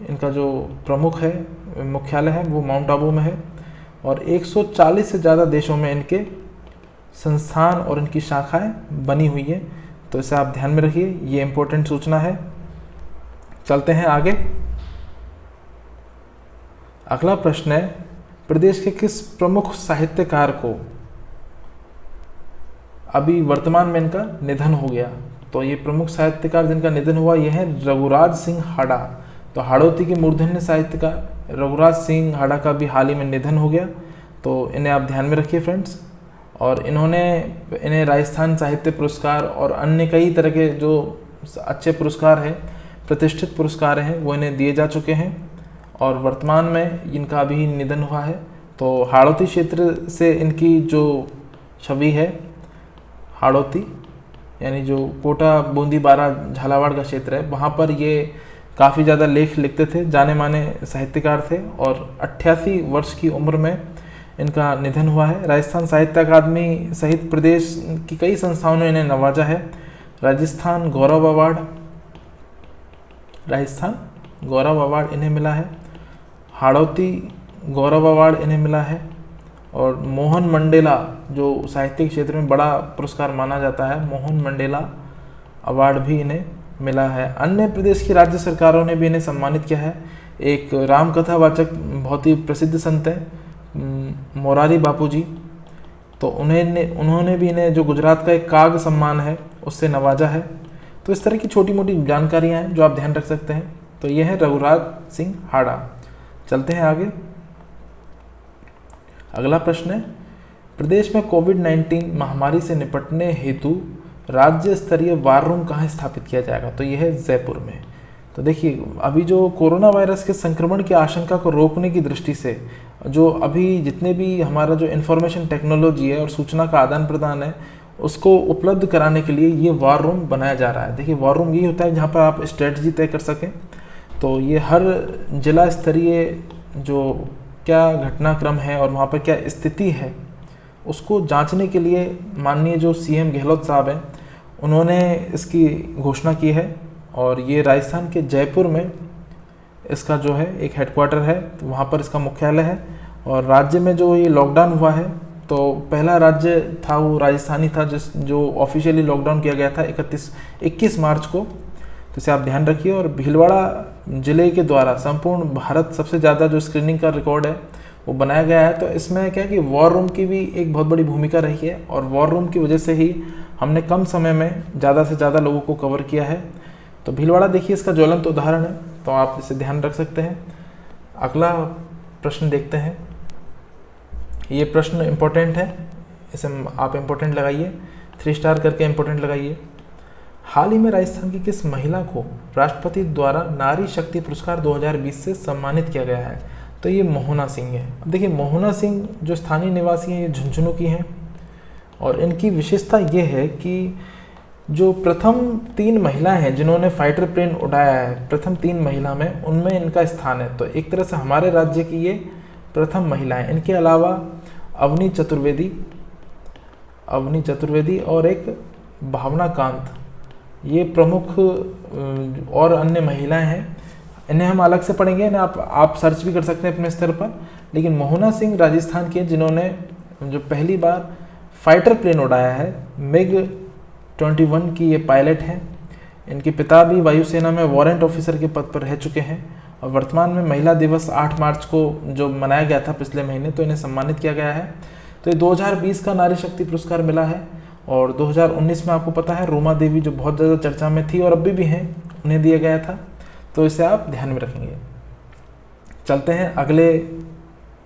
इनका जो प्रमुख है, मुख्यालय है, वो माउंट आबू में है, और 140 से ज़्यादा देशों में इनके संस्थान और इनकी शाखाएं बनी हुई है, तो इसे आप ध्यान में रखिए, ये इम्पोर्टेंट सूचना है। चलते हैं आगे। अगला प्रश्न है, प्रदेश के किस प्रमुख साहित्यकार को अभी वर्तमान में इनका निधन हो गया? तो ये प्रमुख साहित्यकार जिनका निधन हुआ ये है रघुराज सिंह हाड़ा। तो हाड़ौती के मूर्धन्य साहित्यकार रघुराज सिंह हाड़ा का भी हाल ही में निधन हो गया, तो इन्हें आप ध्यान में रखिए फ्रेंड्स। और इन्हें राजस्थान साहित्य पुरस्कार और अन्य कई तरह के जो अच्छे पुरस्कार हैं, प्रतिष्ठित पुरस्कार हैं, वो इन्हें दिए जा चुके हैं, और वर्तमान में इनका अभी निधन हुआ है। तो हाड़ौती क्षेत्र से इनकी जो छवि है, हाड़ौती यानी जो कोटा बूंदी बारा झालावाड़ का क्षेत्र है, वहाँ पर ये काफ़ी ज़्यादा लेख लिखते थे, जाने माने साहित्यकार थे, और 88 वर्ष की उम्र में इनका निधन हुआ है। राजस्थान साहित्य अकादमी सहित प्रदेश की कई संस्थाओं ने इन्हें नवाजा है। राजस्थान गौरव अवार्ड इन्हें मिला है, हाड़ौती गौरव अवार्ड इन्हें मिला है, और मोहन मंडेला जो साहित्यिक क्षेत्र में बड़ा पुरस्कार माना जाता है, मोहन मंडेला अवार्ड भी इन्हें मिला है। अन्य प्रदेश की राज्य सरकारों ने भी इन्हें सम्मानित किया है। एक रामकथावाचक बहुत ही प्रसिद्ध संत हैं मोरारी बापू जी, तो उन्होंने भी इन्हें, जो गुजरात का एक काग सम्मान है, उससे नवाजा है। तो इस तरह की छोटी मोटी जानकारियाँ हैं जो आप ध्यान रख सकते हैं। तो यह है रघुराज सिंह हाड़ा। चलते हैं आगे। अगला प्रश्न है, प्रदेश में कोविड-19 महामारी से निपटने हेतु राज्य स्तरीय वार रूम कहाँ स्थापित किया जाएगा? तो यह है जयपुर में। तो देखिए, अभी जो कोरोना वायरस के संक्रमण की आशंका को रोकने की दृष्टि से जो अभी जितने भी हमारा जो इन्फॉर्मेशन टेक्नोलॉजी है और सूचना का आदान प्रदान है, उसको उपलब्ध कराने के लिए ये वार रूम बनाया जा रहा है। देखिए, वार रूम ये होता है जहाँ पर आप स्ट्रेटजी तय कर सकें। तो ये हर जिला स्तरीय जो क्या घटनाक्रम है और वहाँ पर क्या स्थिति है, उसको जांचने के लिए माननीय जो सीएम गहलोत साहब हैं, उन्होंने इसकी घोषणा की है। और ये राजस्थान के जयपुर में इसका जो है एक हेडक्वार्टर है, तो वहाँ पर इसका मुख्यालय है। और राज्य में जो ये लॉकडाउन हुआ है, तो पहला राज्य था वो राजस्थानी था, जो ऑफिशियली लॉकडाउन किया गया था 21 मार्च को। तो इसे आप ध्यान रखिए। और भीलवाड़ा जिले के द्वारा संपूर्ण भारत सबसे ज़्यादा जो स्क्रीनिंग का रिकॉर्ड है वो बनाया गया है। तो इसमें क्या है कि वॉर रूम की भी एक बहुत बड़ी भूमिका रही है, और वॉर रूम की वजह से ही हमने कम समय में ज़्यादा से ज़्यादा लोगों को कवर किया है। तो भीलवाड़ा देखिए इसका ज्वलंत उदाहरण है, तो आप इसे ध्यान रख सकते हैं। अगला प्रश्न देखते हैं। ये प्रश्न इम्पोर्टेंट है, इसे आप इम्पोर्टेंट लगाइए, 3 स्टार करके इम्पोर्टेंट लगाइए। हाल ही में राजस्थान की किस महिला को राष्ट्रपति द्वारा नारी शक्ति पुरस्कार 2020 से सम्मानित किया गया है? तो ये मोहना सिंह है। अब देखिए, मोहना सिंह जो स्थानीय निवासी हैं, ये झुंझुनू की हैं, और इनकी विशेषता ये है कि जो प्रथम 3 महिलाएं हैं जिन्होंने फाइटर प्लेन उड़ाया है, प्रथम 3 महिला में, उनमें इनका स्थान है। तो एक तरह से हमारे राज्य की ये प्रथम महिलाएं। इनके अलावा अवनी चतुर्वेदी और एक भावना कांत, ये प्रमुख और अन्य महिलाएं हैं। इन्हें हम अलग से पढ़ेंगे, इन्हें आप सर्च भी कर सकते हैं अपने स्तर पर। लेकिन मोहना सिंह राजस्थान के, जिन्होंने जो पहली बार फाइटर प्लेन उड़ाया है, मिग 21 की ये पायलट हैं। इनके पिता भी वायुसेना में वारंट ऑफिसर के पद पर रह चुके हैं। और वर्तमान में महिला दिवस 8 मार्च को जो मनाया गया था पिछले महीने, तो इन्हें सम्मानित किया गया है। तो ये 2020 का नारी शक्ति पुरस्कार मिला है। और 2019 में आपको पता है रोमा देवी, जो बहुत ज़्यादा चर्चा में थी और अभी भी हैं, उन्हें दिया गया था। तो इसे आप ध्यान में रखेंगे। चलते हैं अगले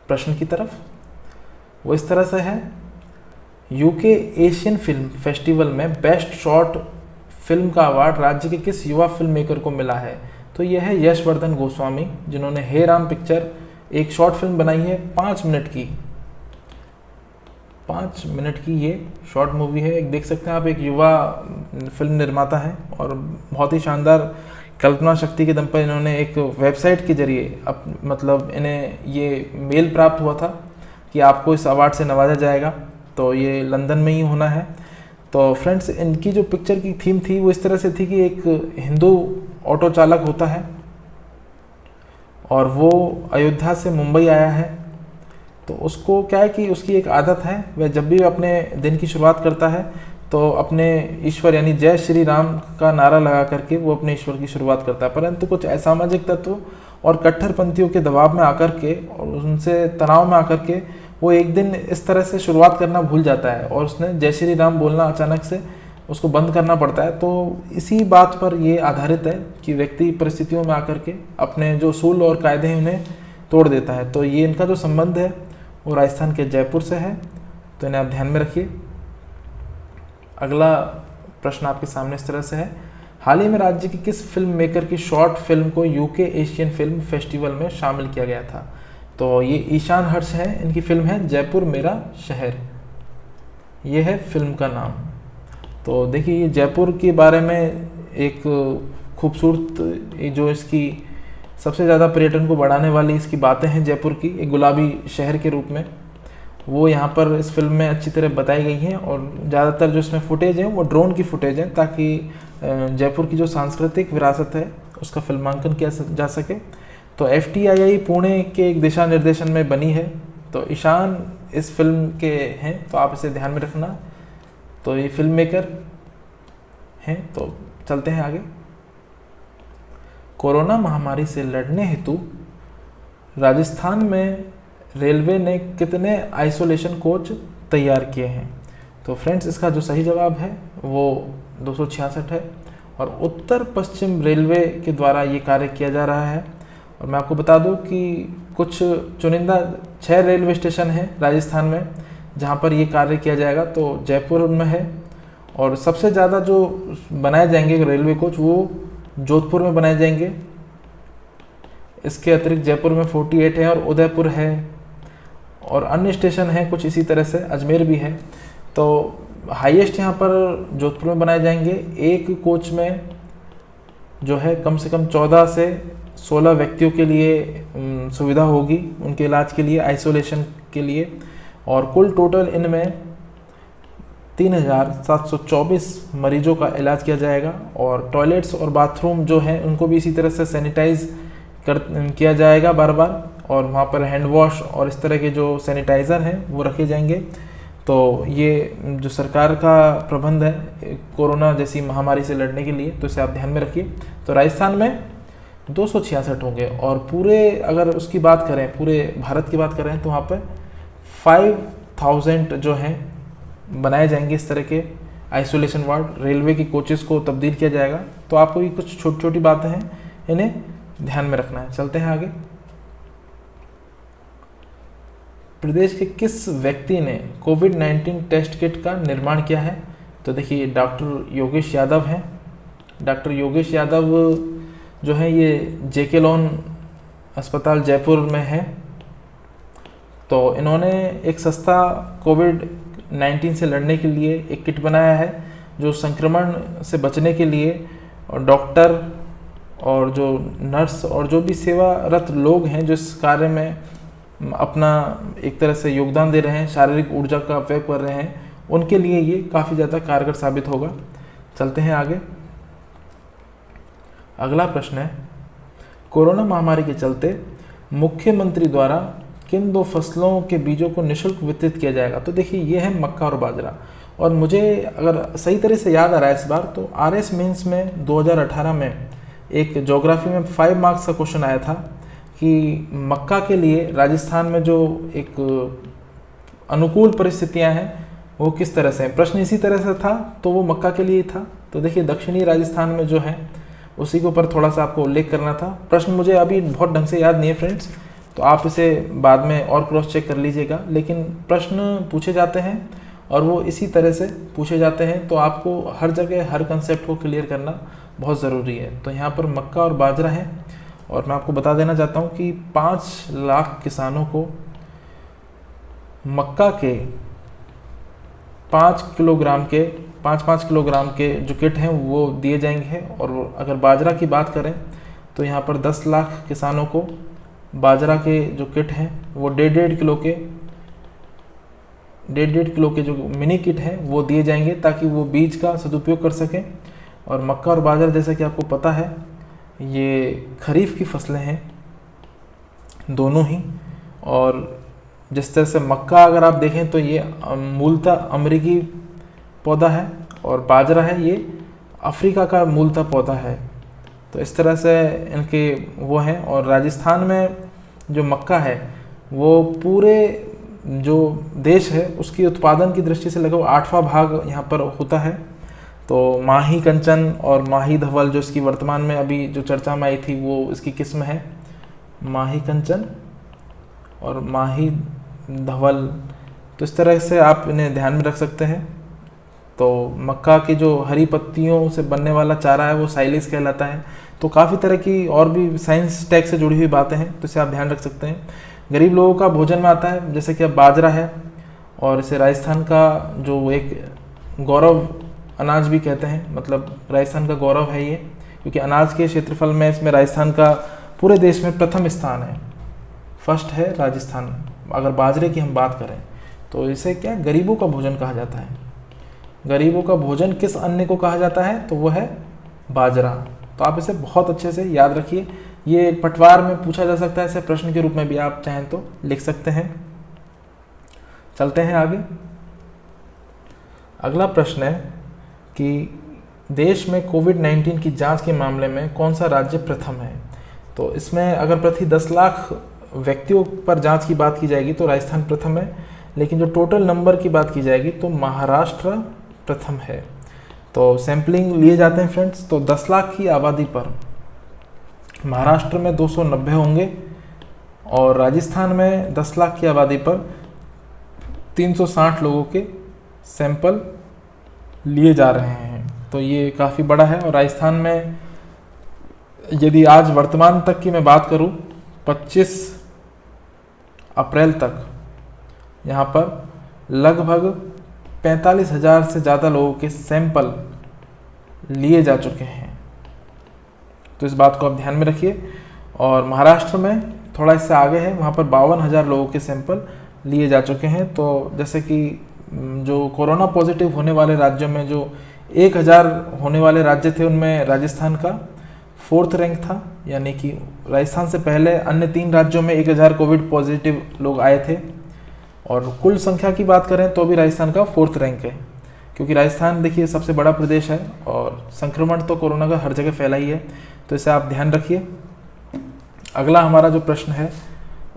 प्रश्न की तरफ। वो इस तरह से है, यूके एशियन फिल्म फेस्टिवल में बेस्ट शॉर्ट फिल्म का अवार्ड राज्य के किस युवा फिल्म मेकर को मिला है? तो यह है यशवर्धन गोस्वामी, जिन्होंने हे राम पिक्चर एक शॉर्ट फिल्म बनाई है 5 मिनट की। 5 मिनट की ये शॉर्ट मूवी है। एक देख सकते हैं आप, एक युवा फिल्म निर्माता है और बहुत ही शानदार कल्पना शक्ति के दम पर इन्होंने एक वेबसाइट के जरिए मतलब इन्हें ये मेल प्राप्त हुआ था कि आपको इस अवार्ड से नवाजा जाएगा। तो ये लंदन में ही होना है। तो फ्रेंड्स, इनकी जो पिक्चर की थीम थी वो इस तरह से थी कि एक हिंदू ऑटो चालक होता है और वो अयोध्या से मुंबई आया है। तो उसको क्या है कि उसकी एक आदत है, वह जब भी अपने दिन की शुरुआत करता है तो अपने ईश्वर यानी जय श्री राम का नारा लगा करके वो अपने ईश्वर की शुरुआत करता है। परंतु कुछ असामाजिक तत्व और कट्टरपंथियों के दबाव में आकर के और उनसे तनाव में आकर के वो एक दिन इस तरह से शुरुआत करना भूल जाता है और उसने जय श्री राम बोलना अचानक से उसको बंद करना पड़ता है। तो इसी बात पर ये आधारित है कि व्यक्ति परिस्थितियों में आकर के अपने जो उसूल और कायदे हैं उन्हें तोड़ देता है। तो ये इनका जो संबंध है वो राजस्थान के जयपुर से है। तो इन्हें आप ध्यान में रखिए। अगला प्रश्न आपके सामने इस तरह से है, हाल ही में राज्य की किस फिल्म मेकर की शॉर्ट फिल्म को यूके एशियन फिल्म फेस्टिवल में शामिल किया गया था? तो ये ईशान हर्ष है, इनकी फिल्म है जयपुर मेरा शहर, ये है फिल्म का नाम। तो देखिए, ये जयपुर के बारे में एक खूबसूरत जो इसकी सबसे ज़्यादा पर्यटन को बढ़ाने वाली इसकी बातें हैं जयपुर की, एक गुलाबी शहर के रूप में, वो यहाँ पर इस फिल्म में अच्छी तरह बताई गई हैं। और ज़्यादातर जो इसमें फुटेज है वो ड्रोन की फुटेज है, ताकि जयपुर की जो सांस्कृतिक विरासत है उसका फिल्मांकन किया जा सके। तो FTII पुणे के एक दिशा निर्देशन में बनी है। तो ईशान इस फिल्म के हैं, तो आप इसे ध्यान में रखना। तो ये फिल्म मेकर हैं। तो चलते हैं आगे। कोरोना महामारी से लड़ने हेतु राजस्थान में रेलवे ने कितने आइसोलेशन कोच तैयार किए हैं? तो फ्रेंड्स, इसका जो सही जवाब है वो 266 है और उत्तर पश्चिम रेलवे के द्वारा ये कार्य किया जा रहा है। और मैं आपको बता दूं कि कुछ चुनिंदा 6 रेलवे स्टेशन हैं राजस्थान में जहां पर ये कार्य किया जाएगा। तो जयपुर में है और सबसे ज़्यादा जो बनाए जाएंगे रेलवे कोच वो जोधपुर में बनाए जाएंगे। इसके अतिरिक्त जयपुर में 48 है और उदयपुर है और अन्य स्टेशन हैं कुछ इसी तरह से, अजमेर भी है। तो हाईएस्ट यहाँ पर जोधपुर में बनाए जाएंगे। एक कोच में जो है कम से कम 14 से 16 व्यक्तियों के लिए सुविधा होगी उनके इलाज के लिए, आइसोलेशन के लिए। और कुल टोटल इनमें 3724 मरीजों का इलाज किया जाएगा। और टॉयलेट्स और बाथरूम जो हैं उनको भी इसी तरह से सैनिटाइज किया जाएगा बार बार, और वहाँ पर हैंड वॉश और इस तरह के जो सैनिटाइज़र हैं वो रखे जाएंगे। तो ये जो सरकार का प्रबंध है कोरोना जैसी महामारी से लड़ने के लिए, तो इसे आप ध्यान में रखिए। तो राजस्थान में 266 होंगे और पूरे अगर उसकी बात करें, पूरे भारत की बात करें तो वहाँ पर 5000 जो हैं बनाए जाएंगे इस तरह के आइसोलेशन वार्ड। रेलवे की कोचेस को तब्दील किया जाएगा। तो आपको ये कुछ छोटी छोटी बातें हैं, इन्हें ध्यान में रखना है। चलते हैं आगे। प्रदेश के किस व्यक्ति ने कोविड-19 टेस्ट किट का निर्माण किया है? तो देखिए, डॉक्टर योगेश यादव हैं। डॉक्टर योगेश यादव जो है ये JK लोन अस्पताल जयपुर में है। तो इन्होंने एक सस्ता कोविड-19 से लड़ने के लिए एक किट बनाया है जो संक्रमण से बचने के लिए और डॉक्टर और जो नर्स और जो भी सेवारत लोग हैं जो इस कार्य में अपना एक तरह से योगदान दे रहे हैं, शारीरिक ऊर्जा का उपयोग कर रहे हैं, उनके लिए ये काफ़ी ज़्यादा कारगर साबित होगा। चलते हैं आगे। अगला प्रश्न है, कोरोना महामारी के चलते मुख्यमंत्री द्वारा किन 2 फसलों के बीजों को निःशुल्क वितरित किया जाएगा? तो देखिए ये है मक्का और बाजरा। और मुझे अगर सही तरह से याद आ रहा है इस बार, तो RS मेंस में 2018 में एक ज्योग्राफी में 5 मार्क्स का क्वेश्चन आया था कि मक्का के लिए राजस्थान में जो एक अनुकूल परिस्थितियां हैं वो किस तरह से हैं। प्रश्न इसी तरह से था, तो वो मक्का के लिए ही था। तो देखिए दक्षिणी राजस्थान में जो है उसी के ऊपर थोड़ा सा आपको उल्लेख करना था। प्रश्न मुझे अभी बहुत ढंग से याद नहीं है फ्रेंड्स, तो आप इसे बाद में और क्रॉस चेक कर लीजिएगा। लेकिन प्रश्न पूछे जाते हैं और वो इसी तरह से पूछे जाते हैं, तो आपको हर जगह हर कंसेप्ट को क्लियर करना बहुत ज़रूरी है। तो यहाँ पर मक्का और बाजरा है, और मैं आपको बता देना चाहता हूँ कि 5 लाख किसानों को मक्का के 5 किलोग्राम के जो किट हैं वो दिए जाएंगे। और अगर बाजरा की बात करें तो यहाँ पर 10 लाख किसानों को बाजरा के जो किट हैं वो 1.5 किलो के जो मिनी किट हैं वो दिए जाएंगे, ताकि वो बीज का सदुपयोग कर सकें। और मक्का और बाजरा जैसा कि आपको पता है ये खरीफ की फसलें हैं दोनों ही। और जिस तरह से मक्का अगर आप देखें तो ये मूलतः अमेरिकी पौधा है, और बाजरा है ये अफ्रीका का मूलतः पौधा है। तो इस तरह से इनके वो हैं। और राजस्थान में जो मक्का है वो पूरे जो देश है उसकी उत्पादन की दृष्टि से लगभग 8वां भाग यहाँ पर होता है। तो माही कंचन और माही धवल जो इसकी वर्तमान में अभी जो चर्चा में आई थी वो इसकी किस्म है माही कंचन और माही धवल। तो इस तरह से आप इन्हें ध्यान में रख सकते हैं। तो मक्का की जो हरी पत्तियों से बनने वाला चारा है वो साइलेज कहलाता है। तो काफ़ी तरह की और भी साइंस टैग से जुड़ी हुई बातें हैं, तो इसे आप ध्यान रख सकते हैं। गरीब लोगों का भोजन में आता है, जैसे कि अब बाजरा है, और इसे राजस्थान का जो एक गौरव अनाज भी कहते हैं। मतलब राजस्थान का गौरव है ये, क्योंकि अनाज के क्षेत्रफल में इसमें राजस्थान का पूरे देश में प्रथम स्थान है, फर्स्ट है राजस्थान। अगर बाजरे की हम बात करें तो इसे क्या गरीबों का भोजन कहा जाता है। गरीबों का भोजन किस अन्न को कहा जाता है? तो वो है बाजरा। तो आप इसे बहुत अच्छे से याद रखिए। ये पटवार में पूछा जा सकता है, इसे प्रश्न के रूप में भी आप चाहें तो लिख सकते हैं। चलते हैं आगे। अगला प्रश्न है कि देश में कोविड-19 की जांच के मामले में कौन सा राज्य प्रथम है? तो इसमें अगर प्रति 10 लाख व्यक्तियों पर जांच की बात की जाएगी तो राजस्थान प्रथम है, लेकिन जो टोटल नंबर की बात की जाएगी तो महाराष्ट्र प्रथम है। तो सैंपलिंग लिए जाते हैं फ्रेंड्स। तो 10 लाख की आबादी पर महाराष्ट्र में 290 होंगे, और राजस्थान में 10 लाख की आबादी पर 360 लोगों के सैंपल लिए जा रहे हैं। तो ये काफ़ी बड़ा है। और राजस्थान में यदि आज वर्तमान तक की मैं बात करूं, 25 अप्रैल तक यहाँ पर लगभग 45,000 से ज़्यादा लोगों के सैंपल लिए जा चुके हैं। तो इस बात को आप ध्यान में रखिए। और महाराष्ट्र में थोड़ा इससे आगे है, वहाँ पर 52,000 लोगों के सैंपल लिए जा चुके हैं। तो जैसे कि जो कोरोना पॉजिटिव होने वाले राज्यों में जो 1,000 होने वाले राज्य थे, उनमें राजस्थान का 4th रैंक था, यानी कि राजस्थान से पहले अन्य 3 राज्यों में 1,000 कोविड पॉजिटिव लोग आए थे। और कुल संख्या की बात करें तो भी राजस्थान का 4th रैंक है, क्योंकि राजस्थान देखिए सबसे बड़ा प्रदेश है और संक्रमण तो कोरोना का हर जगह फैला ही है। तो इसे आप ध्यान रखिए। अगला हमारा जो प्रश्न है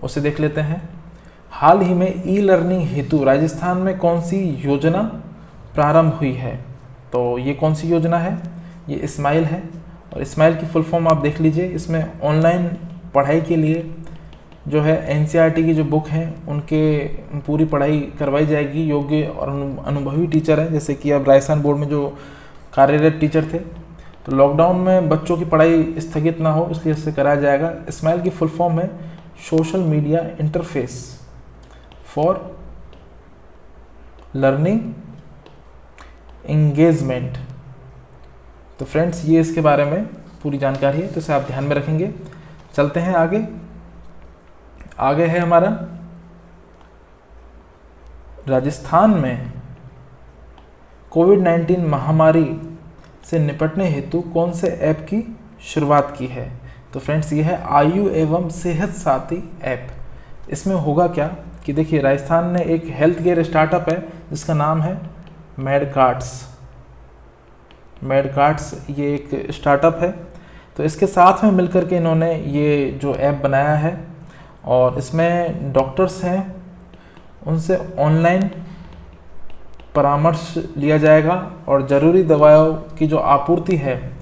उसे देख लेते हैं। हाल ही में ई लर्निंग हेतु राजस्थान में कौन सी योजना प्रारंभ हुई है? तो ये कौन सी योजना है? ये स्माइल है। और स्माइल की फुल फॉर्म आप देख लीजिए। इसमें ऑनलाइन पढ़ाई के लिए जो है NCERT की जो बुक हैं उनके पूरी पढ़ाई करवाई जाएगी। योग्य और अनुभवी टीचर हैं, जैसे कि अब राजस्थान बोर्ड में जो कार्यरत टीचर थे, तो लॉकडाउन में बच्चों की पढ़ाई स्थगित ना हो इसलिए इससे कराया जाएगा। स्माइल की फुल फॉर्म है social media interface for learning engagement. तो फ्रेंड्स ये इसके बारे में पूरी जानकारी है, तो इसे आप ध्यान में रखेंगे। चलते हैं आगे। आगे है हमारा राजस्थान में कोविड-19 महामारी से निपटने हेतु कौन से ऐप की शुरुआत की है? तो फ्रेंड्स ये है आयु एवं सेहत साथी ऐप। इसमें होगा क्या कि देखिए, राजस्थान ने एक हेल्थ केयर स्टार्टअप है जिसका नाम है मेडकार्ट्स। मेडकार्ट्स ये एक स्टार्टअप है, तो इसके साथ में मिलकर के इन्होंने ये जो ऐप बनाया है, और इसमें डॉक्टर्स हैं उनसे ऑनलाइन परामर्श लिया जाएगा, और ज़रूरी दवाओं की जो आपूर्ति है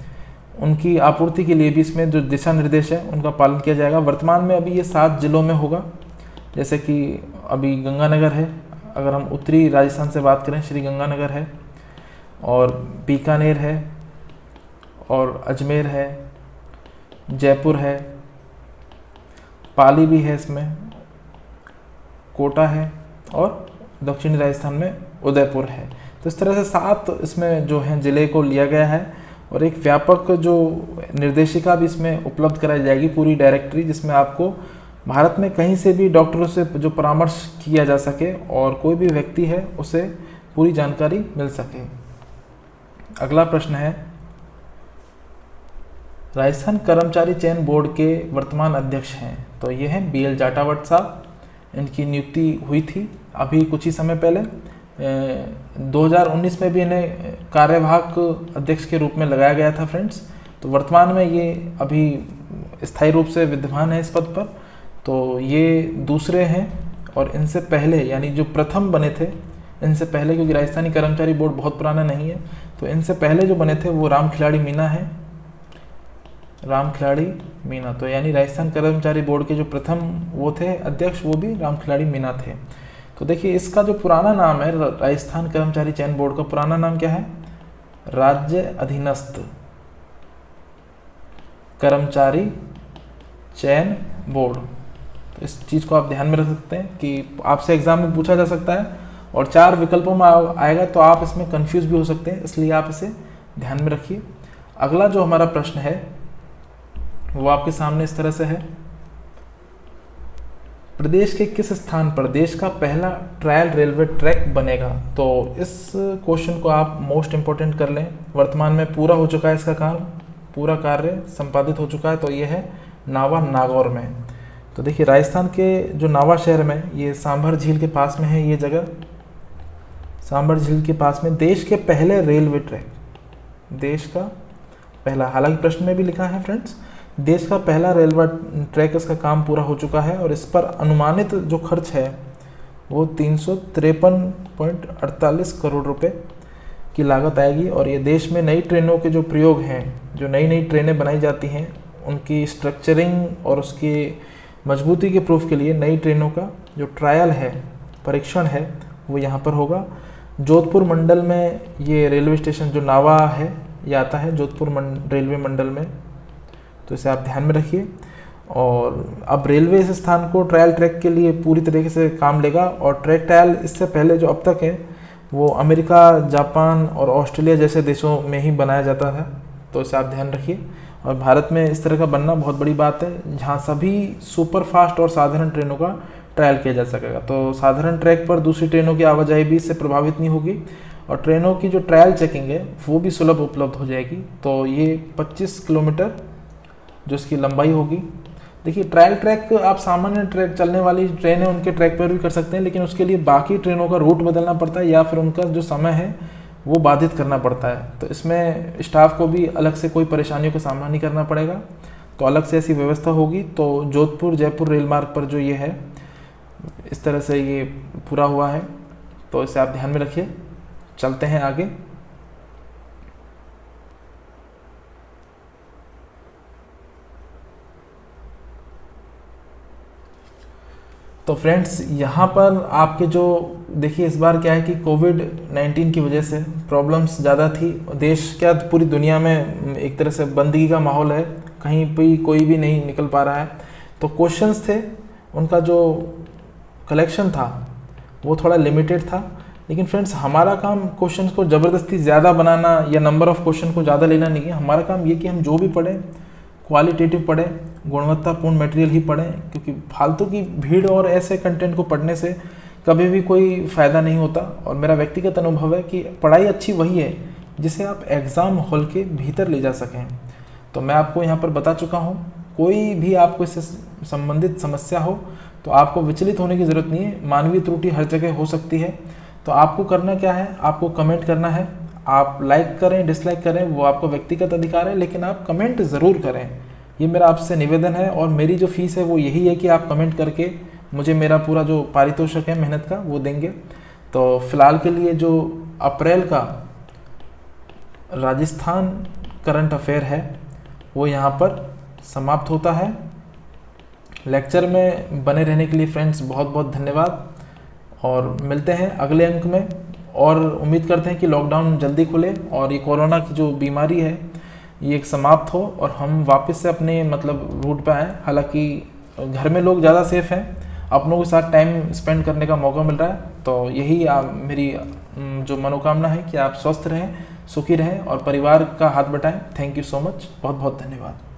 उनकी आपूर्ति के लिए भी इसमें जो दिशा निर्देश है उनका पालन किया जाएगा। वर्तमान में अभी ये 7 जिलों में होगा, जैसे कि अभी गंगानगर है, अगर हम उत्तरी राजस्थान से बात करें श्री गंगानगर है, और बीकानेर है, और अजमेर है, जयपुर है, पाली भी है, इसमें कोटा है, और दक्षिणी राजस्थान में उदयपुर है। तो इस तरह से 7 इसमें जो है ज़िले को लिया गया है, और एक व्यापक जो निर्देशिका भी इसमें उपलब्ध कराई जाएगी, पूरी डायरेक्टरी, जिसमें आपको भारत में कहीं से भी डॉक्टरों से जो परामर्श किया जा सके और कोई भी व्यक्ति है उसे पूरी जानकारी मिल सके। अगला प्रश्न है, राजस्थान कर्मचारी चयन बोर्ड के वर्तमान अध्यक्ष हैं, तो ये हैं BL जाटावत साहब। इनकी नियुक्ति हुई थी अभी कुछ ही समय पहले, 2019 में भी इन्हें कार्यवाहक अध्यक्ष के रूप में लगाया गया था फ्रेंड्स। तो वर्तमान में ये अभी स्थायी रूप से विद्यमान है इस पद पर। तो ये दूसरे हैं, और इनसे पहले यानी जो प्रथम बने थे, इनसे पहले, क्योंकि राजस्थानी कर्मचारी बोर्ड बहुत पुराना नहीं है, तो इनसे पहले जो बने थे वो राम खिलाड़ी मीणा है, राम खिलाड़ी मीणा। तो यानी राजस्थान कर्मचारी बोर्ड के जो प्रथम वो थे अध्यक्ष, वो भी राम खिलाड़ी मीणा थे। तो देखिए, इसका जो पुराना नाम है, राजस्थान कर्मचारी चयन बोर्ड का पुराना नाम क्या है? राज्य अधीनस्थ कर्मचारी चयन बोर्ड। तो इस चीज़ को आप ध्यान में रख सकते हैं कि आपसे एग्जाम में पूछा जा सकता है, और 4 विकल्पों में आएगा, तो आप इसमें कंफ्यूज भी हो सकते हैं, इसलिए आप इसे ध्यान में रखिए। अगला जो हमारा प्रश्न है वो आपके सामने इस तरह से है, प्रदेश के किस स्थान पर देश का पहला ट्रायल रेलवे ट्रैक बनेगा? तो इस क्वेश्चन को आप मोस्ट इम्पोर्टेंट कर लें। वर्तमान में पूरा हो चुका है इसका काम, पूरा कार्य संपादित हो चुका है। तो ये है नावा नागौर में। तो देखिए, राजस्थान के जो नावा शहर में, ये सांभर झील के पास में है ये जगह, सांभर झील के पास में देश के पहले रेलवे ट्रैक, देश का पहला, हालांकि प्रश्न में भी लिखा है फ्रेंड्स, देश का पहला रेलवे ट्रैक, इसका काम पूरा हो चुका है, और इस पर अनुमानित जो खर्च है वो 353.48 करोड़ रुपए की लागत आएगी। और ये देश में नई ट्रेनों के जो प्रयोग हैं, जो नई नई ट्रेनें बनाई जाती हैं, उनकी स्ट्रक्चरिंग और उसकी मजबूती के प्रूफ के लिए नई ट्रेनों का जो ट्रायल है, परीक्षण है, वो यहाँ पर होगा। जोधपुर मंडल में ये रेलवे स्टेशन जो नावा है ये आता है, जोधपुर रेलवे मंडल में, तो इसे आप ध्यान में रखिए। और अब रेलवे इस स्थान को ट्रायल ट्रैक के लिए पूरी तरीके से काम लेगा, और ट्रैक ट्रायल इससे पहले जो अब तक है वो अमेरिका, जापान और ऑस्ट्रेलिया जैसे देशों में ही बनाया जाता था, तो इसे आप ध्यान रखिए। और भारत में इस तरह का बनना बहुत बड़ी बात है, जहाँ सभी सुपर फास्ट और साधारण ट्रेनों का ट्रायल किया जा सकेगा। तो साधारण ट्रैक पर दूसरी ट्रेनों की आवाजाही भी इससे प्रभावित नहीं होगी, और ट्रेनों की जो ट्रायल चेकिंग है वो भी सुलभ उपलब्ध हो जाएगी। तो ये 25 किलोमीटर जो इसकी लंबाई होगी। देखिए, ट्रायल ट्रैक आप सामान्य ट्रैक चलने वाली ट्रेनें उनके ट्रैक पर भी कर सकते हैं, लेकिन उसके लिए बाकी ट्रेनों का रूट बदलना पड़ता है, या फिर उनका जो समय है वो बाधित करना पड़ता है। तो इसमें स्टाफ को भी अलग से कोई परेशानियों का सामना नहीं करना पड़ेगा, तो अलग से ऐसी व्यवस्था होगी। तो जोधपुर जयपुर रेल मार्ग पर जो ये है, इस तरह से ये पूरा हुआ है, तो इसे आप ध्यान में रखिए। चलते हैं आगे। तो फ्रेंड्स, यहाँ पर आपके जो देखिए, इस बार क्या है कि कोविड-19 की वजह से प्रॉब्लम्स ज़्यादा थी। देश क्या, पूरी दुनिया में एक तरह से बंदगी का माहौल है, कहीं भी कोई भी नहीं निकल पा रहा है। तो क्वेश्चंस थे, उनका जो कलेक्शन था वो थोड़ा लिमिटेड था। लेकिन फ्रेंड्स, हमारा काम क्वेश्चंस को ज़बरदस्ती ज़्यादा बनाना या नंबर ऑफ़ क्वेश्चन को ज़्यादा लेना नहीं है। हमारा काम ये कि हम जो भी पढ़ें क्वालिटेटिव पढ़ें, गुणवत्तापूर्ण मटेरियल ही पढ़ें, क्योंकि फालतू की भीड़ और ऐसे कंटेंट को पढ़ने से कभी भी कोई फ़ायदा नहीं होता। और मेरा व्यक्तिगत अनुभव है कि पढ़ाई अच्छी वही है जिसे आप एग्ज़ाम हॉल के भीतर ले जा सकें। तो मैं आपको यहाँ पर बता चुका हूँ कोई भी आपको इससे संबंधित समस्या हो तो आपको विचलित होने की ज़रूरत नहीं है। मानवीय त्रुटि हर जगह हो सकती है। तो आपको करना क्या है, आपको कमेंट करना है। आप लाइक करें डिसलाइक करें वो आपका व्यक्तिगत अधिकार है, लेकिन आप कमेंट ज़रूर करें, ये मेरा आपसे निवेदन है। और मेरी जो फीस है वो यही है कि आप कमेंट करके मुझे मेरा पूरा जो पारितोषिक है मेहनत का वो देंगे। तो फिलहाल के लिए जो अप्रैल का राजस्थान करंट अफेयर है वो यहाँ पर समाप्त होता है। लेक्चर में बने रहने के लिए फ्रेंड्स बहुत बहुत धन्यवाद, और मिलते हैं अगले अंक में। और उम्मीद करते हैं कि लॉकडाउन जल्दी खुले और ये कोरोना की जो बीमारी है ये एक समाप्त हो और हम वापस से अपने मतलब रूट पे आएँ। हालांकि घर में लोग ज़्यादा सेफ हैं, अपनों के साथ टाइम स्पेंड करने का मौका मिल रहा है। तो यही मेरी जो मनोकामना है कि आप स्वस्थ रहें, सुखी रहें और परिवार का हाथ बटाएं। थैंक यू सो मच, बहुत बहुत धन्यवाद।